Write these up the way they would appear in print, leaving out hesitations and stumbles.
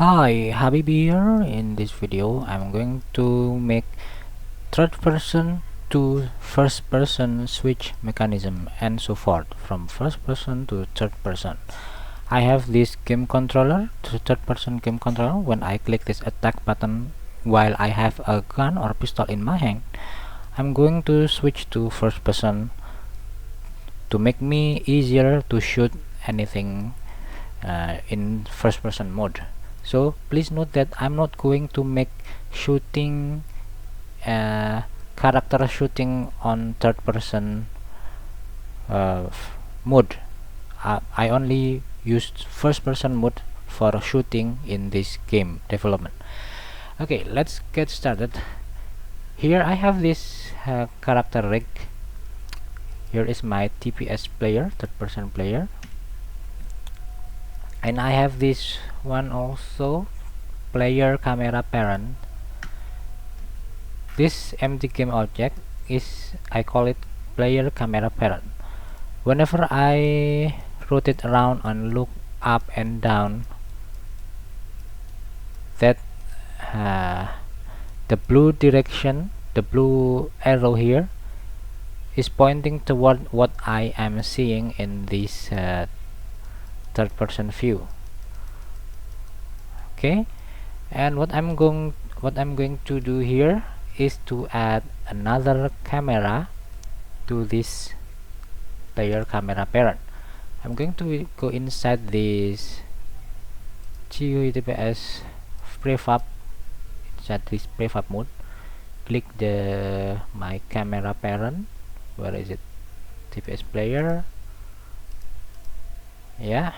Hi, Habib here. In this video, I'm going to make third person to first person switch mechanism and so forth from first person to third person. I have this game controller, third person game controller. When I click this attack button while I have a gun or pistol in my hand, I'm going to switch to first person to make me easier to shoot anything in first person mode. So please note that I'm not going to make shooting character shooting on third person mode. I only used first person mode for shooting in this game development. Okay, let's get started. Here I have this character rig. Here is my TPS player, third person player, and I have this one also, player camera parent. This empty game object is, I call it player camera parent. Whenever I rotate around and look up and down, that the blue direction, the blue arrow here is pointing toward what I am seeing in this third person view. Okay, and what I'm going to do here is to add another camera to this player camera parent. I'm going to go inside this GUI TPS prefab, inside this prefab mode, click the my camera parent. Where is it? TPS player, yeah,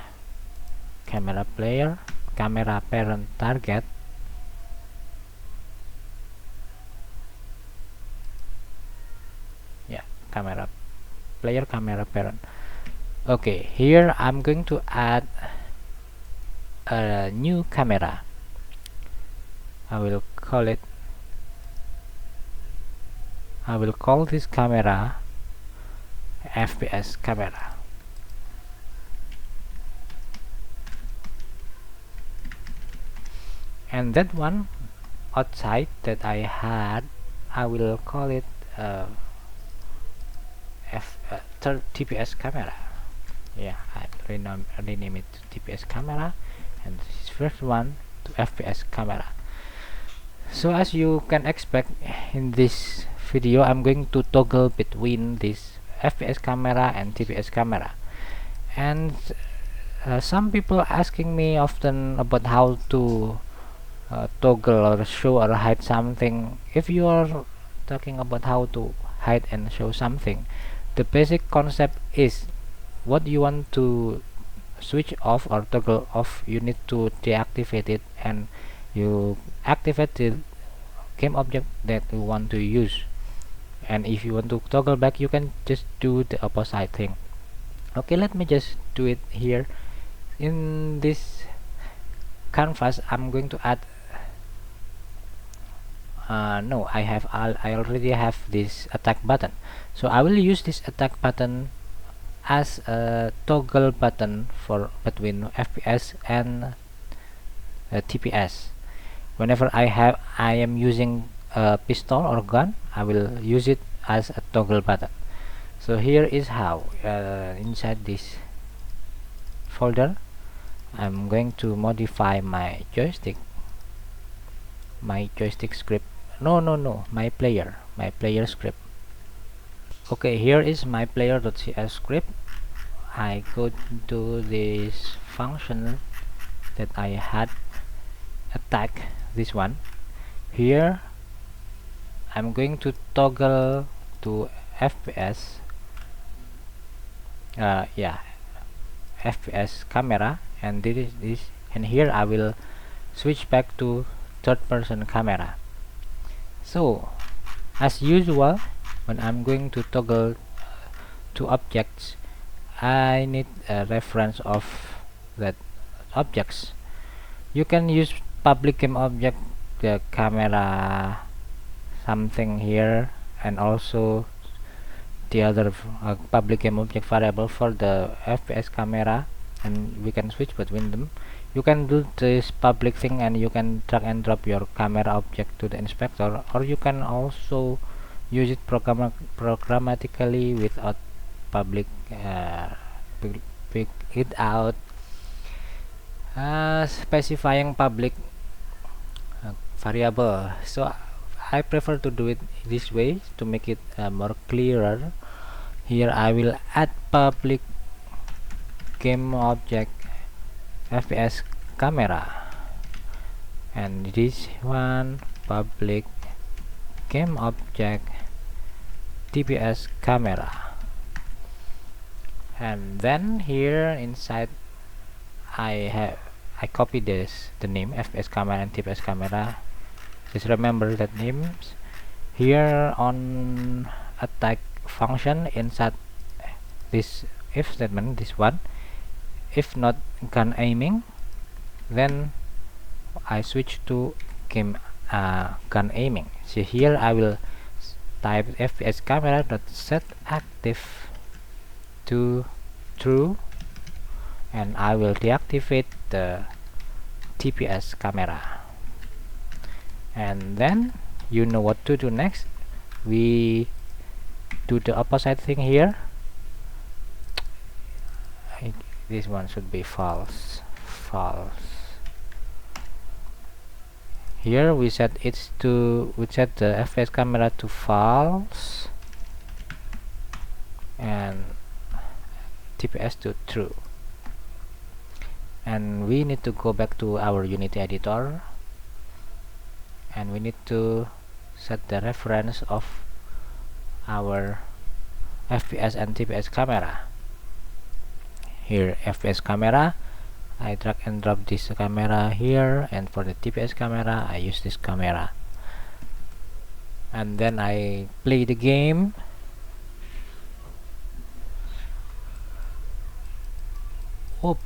camera player, camera parent target. Yeah, camera player, camera parent. Okay, here I'm going to add a new camera. I will call this camera FPS camera. And that one outside that I had, I will call it third TPS camera. Yeah, I rename it to TPS camera, and this first one to FPS camera. So as you can expect, in this video I'm going to toggle between this FPS camera and TPS camera. And some people asking me often about how to toggle or show or hide something. If you are talking about how to hide and show something, the basic concept is what you want to switch off or toggle off, you need to deactivate it, and you activate the game object that you want to use. And if you want to toggle back, you can just do the opposite thing. Okay, let me just do it here. In this canvas, I'm going to add no, I already have this attack button, so I will use this attack button as a toggle button for between FPS and TPS. Whenever I am using a pistol or gun, I will use it as a toggle button. So here is how, inside this folder, I'm going to modify my joystick script. No, my player script. Okay, here is my player.cs script. I go to this function that I had attack, this one. Here I'm going to toggle to FPS, yeah, FPS camera, and this, and here I will switch back to third person camera. So as usual, when I'm going to toggle two objects, I need a reference of that objects. You can use public game object, the camera something here, and also the other public game object variable for the FPS camera, and we can switch between them. you can do this public thing and you can drag and drop your camera object to the inspector, or you can also use it programmatically without public without specifying public variable. So I prefer to do it this way to make it more clearer. Here I will add public game object FPS camera, and this one public game object TPS camera, and then here inside I copy the name FPS camera and TPS camera. Just remember that names. Here on attack function inside this if statement, this one, if not gun aiming, then I switch to game gun aiming. So here I will type FPS camera dot set active to true, and I will deactivate the TPS camera. And then you know what to do next. We do the opposite thing here. This one should be false. Here we set the FPS camera to false and TPS to true. And we need to go back to our Unity editor, and we need to set the reference of our FPS and TPS camera. Here FPS camera, I drag and drop this camera here, and for the TPS camera I use this camera, and then I play the game. Oops.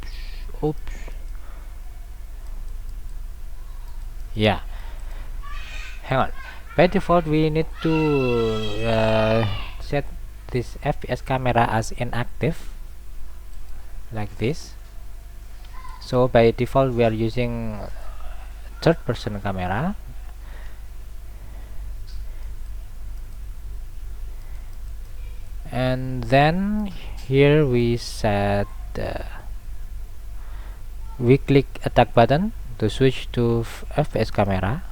Yeah, hang on. By default we need to set this FPS camera as inactive, like this. So by default we are using third-person camera, and then here we set we click attack button to switch to FPS camera,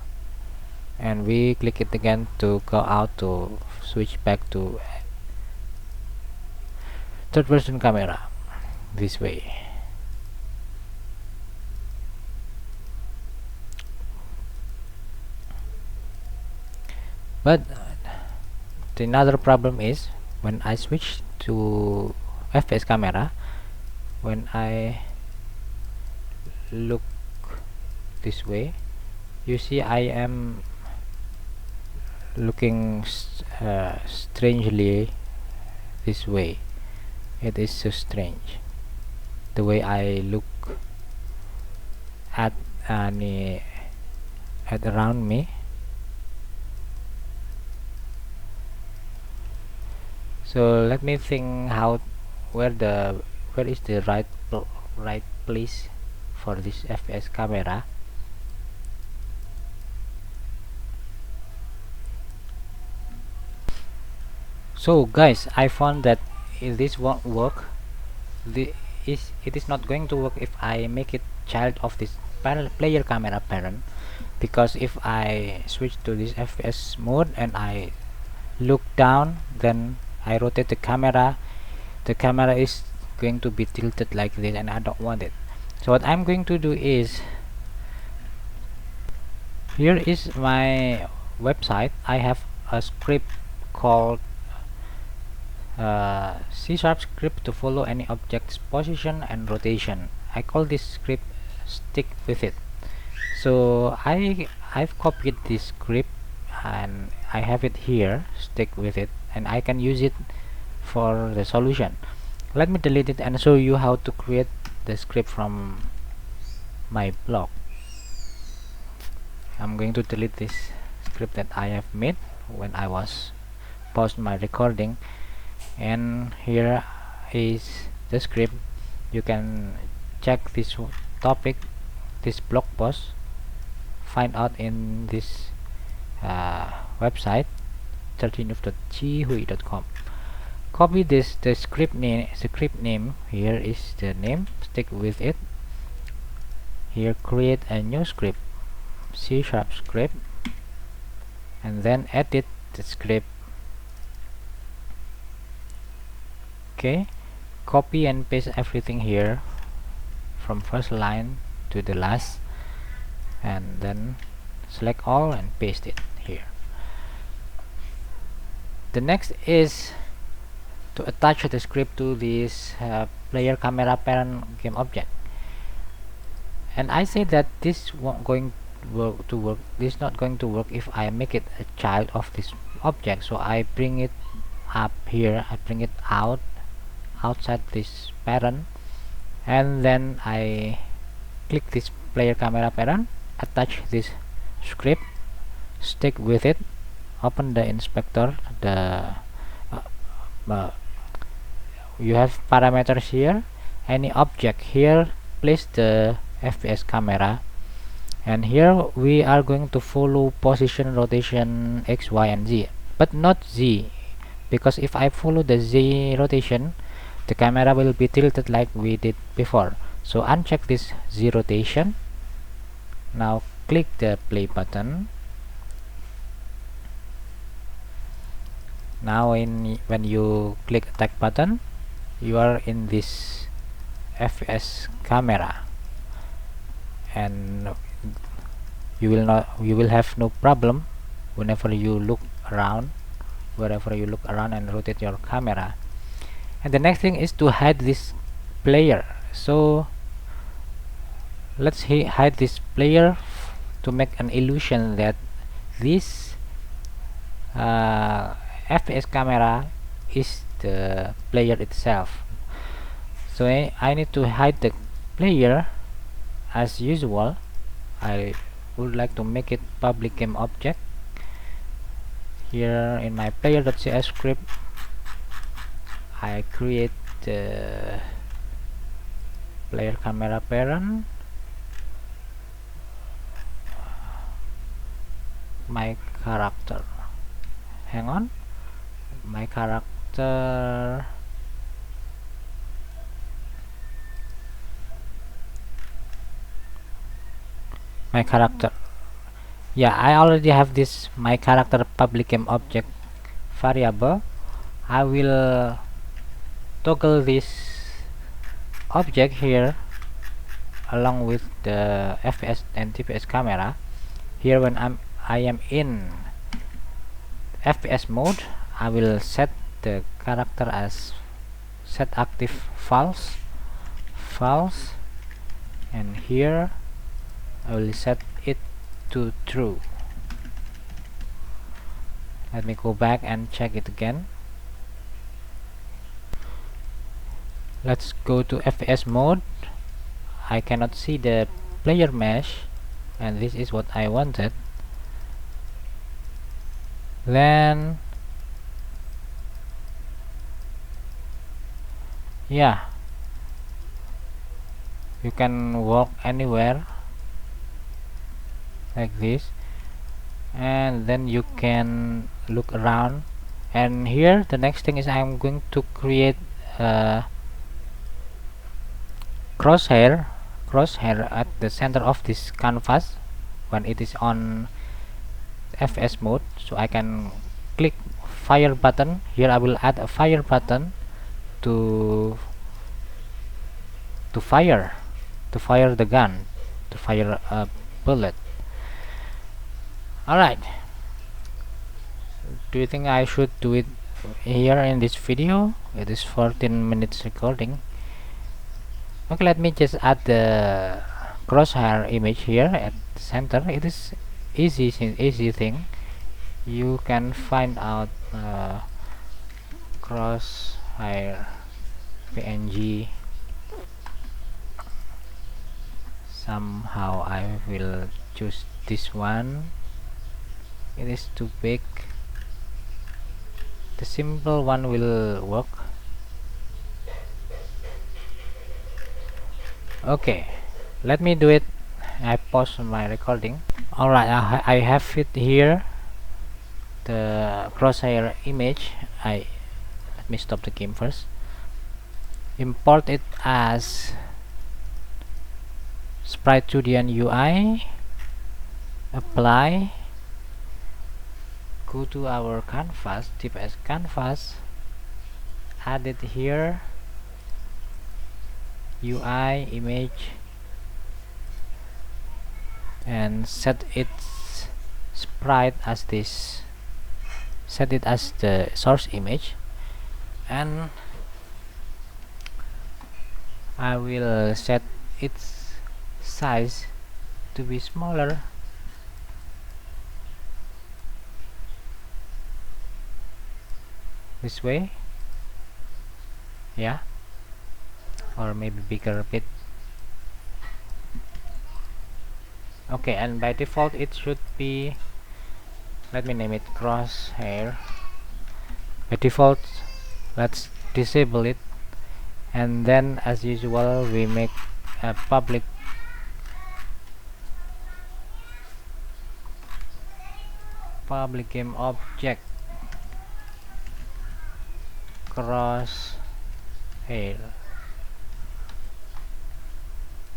and we click it again to go out to switch back to third-person camera, this way. But another problem is when I switch to FPS camera, when I look this way, you see I am looking strangely this way. It is so strange the way I look at around me. So let me think where is the right place for this FPS camera. So guys, I found that this won't work. It is not going to work if I make it child of this player camera parent, because if I switch to this FPS mode and I look down, then I rotate the camera is going to be tilted like this, and I don't want it. So what I'm going to do is, here is my website. I have a script called C# script to follow any object's position and rotation. I call this script stick with it. So I've copied this script and I have it here, stick with it, and I can use it for the solution. Let me delete it and show you how to create the script from my blog. I'm going to delete this script that I have made when I was paused my recording, and here is the script. You can check this topic this blog post, find out in this website 13uf.jihui.com. Copy this, the script name here is the name, stick with it. Here create a new script, C# script, and then edit the script. Okay, copy and paste everything here from first line to the last, and then select all and paste it here. The next is to attach the script to this player camera parent game object, and I say that this won't going to work. This is not going to work if I make it a child of this object. So I bring it up here, I bring it outside this parent, and then I click this player camera parent, attach this script, stick with it, open the inspector. You have parameters here, any object here, place the FPS camera, and here we are going to follow position, rotation, X, Y, and Z, but not Z, because if I follow the Z rotation, the camera will be tilted like we did before. So uncheck this Z rotation. Now click the play button. Now when you click attack button, you are in this FPS camera, and you will have no problem whenever you look around, wherever you look around and rotate your camera. And the next thing is to hide this player. So let's hide this player to make an illusion that this FPS camera is the player itself. So I need to hide the player. As usual, I would like to make it public game object. Here in my player.cs script, I create the player camera parent, my character. Hang on, my character. Yeah, I already have this my character public game object variable. I will toggle this object here along with the FPS and TPS camera. Here when I am in FPS mode, I will set the character as set active false, and here I will set it to true. Let me go back and check it again. Let's go to FPS mode. I cannot see the player mesh, and this is what I wanted. Then yeah, you can walk anywhere like this, and then you can look around. And here the next thing is I'm going to create a crosshair at the center of this canvas when it is on FPS mode. So I can click fire button. Here I will add a fire button to fire the gun, to fire a bullet. Alright, do you think I should do it here in this video? It is 14 minutes recording. Okay, let me just add the crosshair image here at the center. It is easy thing. You can find out crosshair PNG. Somehow I will choose this one. It is too big. The simple one will work. Okay, let me do it I pause my recording. Alright, I have it here, the crosshair image. Let me stop the game first. Import it as Sprite Studio UI. Apply. Go to our canvas, TPS canvas. Add it here. UI image, and set its sprite as this. Set it as the source image, and I will set its size to be smaller. This way, yeah, or maybe bigger a bit. Okay, and by default it should be, let me name it crosshair. By default, let's disable it, and then as usual we make a public game object crosshair.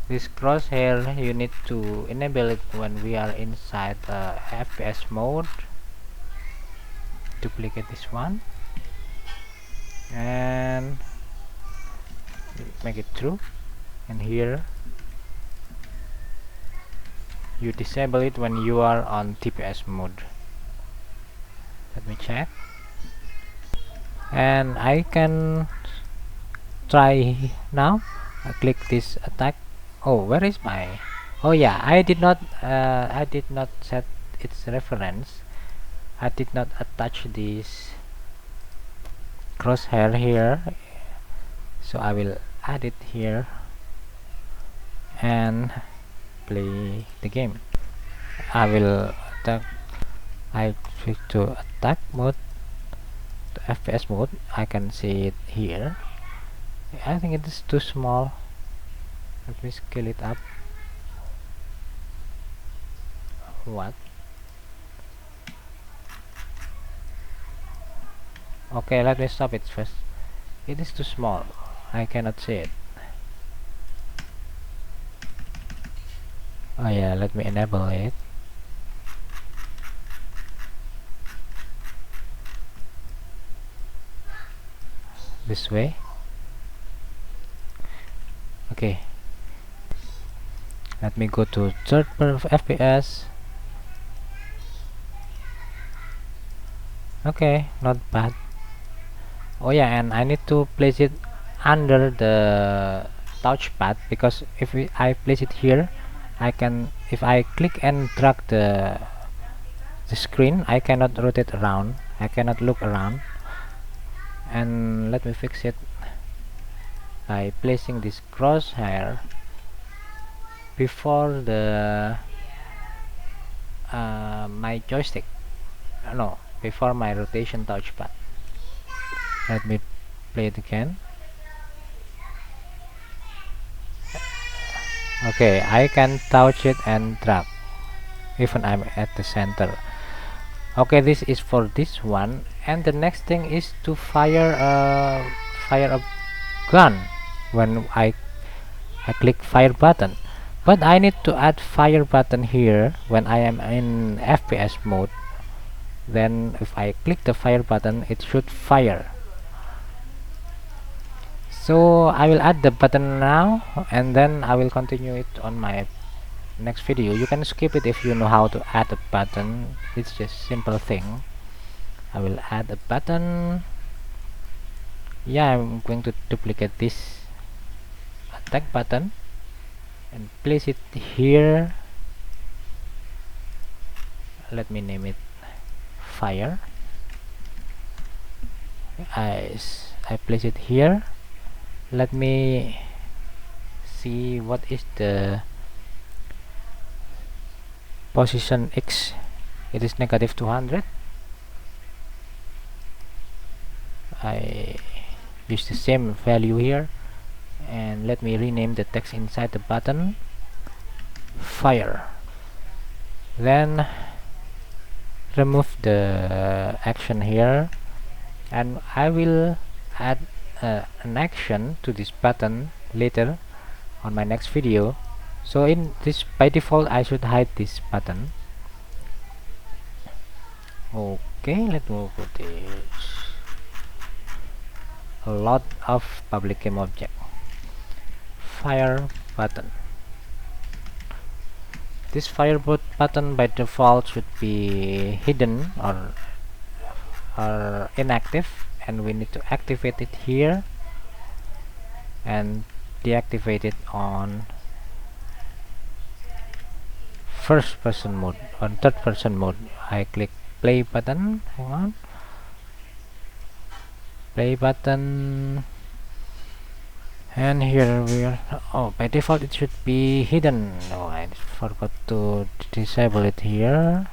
This crosshair, you need to enable it when we are inside FPS mode. Duplicate this one and make it true, and here you disable it when you are on TPS mode. Let me check, and I can try now. I click this attack. Oh, where is my, oh yeah, I did not set its reference. I did not attach this crosshair here, so I will add it here and play the game. I will attack. I switch to attack mode, to FPS mode. I can see it here. I think it is too small. Let me scale it up. What? Okay, let me stop it first. It is too small. I cannot see it. Oh yeah, let me enable it. This way. Okay. Let me go to third FPS. Okay, not bad. Oh yeah, and I need to place it under the touchpad, because if I place it here, I can, if I click and drag the screen, I cannot rotate around, I cannot look around. And let me fix it by placing this crosshair before the my joystick, no, before my rotation touchpad. Let me play it again. Okay, I can touch it and drag even I'm at the center. Okay, this is for this one, and the next thing is to fire a gun when I click fire button. But I need to add fire button here when I am in FPS mode. Then if I click the fire button, it should fire. So I will add the button now, and then I will continue it on my next video. You can skip it if you know how to add a button. It's just simple thing. I will add a button. Yeah, I'm going to duplicate this attack button and place it here. Let me name it fire. I place it here. Let me see what is the position X. It is -200. I use the same value here, and let me rename the text inside the button. fire. Then remove the action here, and I will add an action to this button later on my next video. So in this, by default, I should hide this button. Okay, let's move with this. A lot of public game object. Fire button. This fire button by default should be hidden or inactive, and we need to activate it here and deactivate it on first person mode. On third person mode, I click play button. Hang on, play button, and here we are. Oh, by default it should be hidden. Oh, I forgot to disable it here.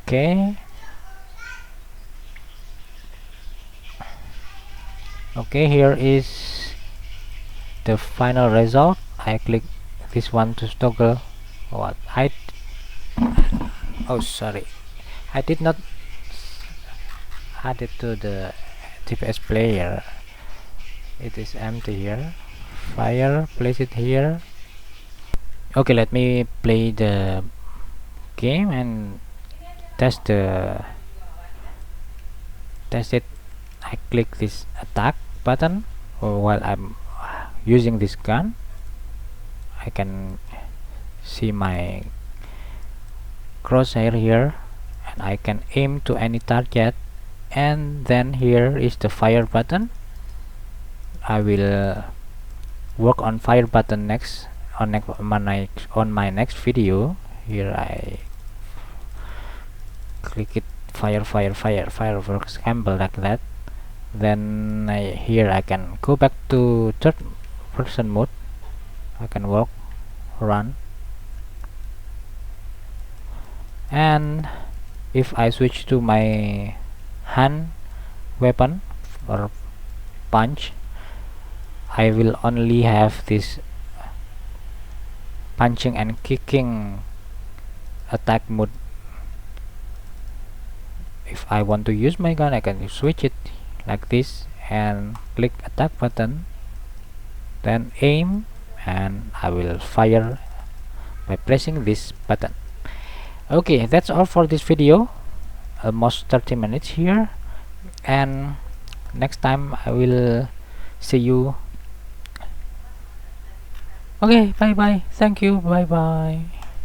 Okay, okay, here is the final result. I click this one to toggle. What oh, sorry, I did not add it to the TPS player. It is empty here. Fire, place it here. Okay, let me play the game and test it. I click this attack button, or while I'm using this gun, I can see my crosshair here, and I can aim to any target. And then here is the fire button. I will work on fire button next on my next video. Here I click it, fireworks symbol like that. Then here I can go back to third person mode. I can walk, run, and if I switch to my hand weapon or punch, I will only have this punching and kicking attack mode. If I want to use my gun, I can switch it like this and click attack button, then aim, and I will fire by pressing this button. Okay, that's all for this video. Almost 30 minutes here, and next time I will see you. Okay, bye bye, thank you, bye bye.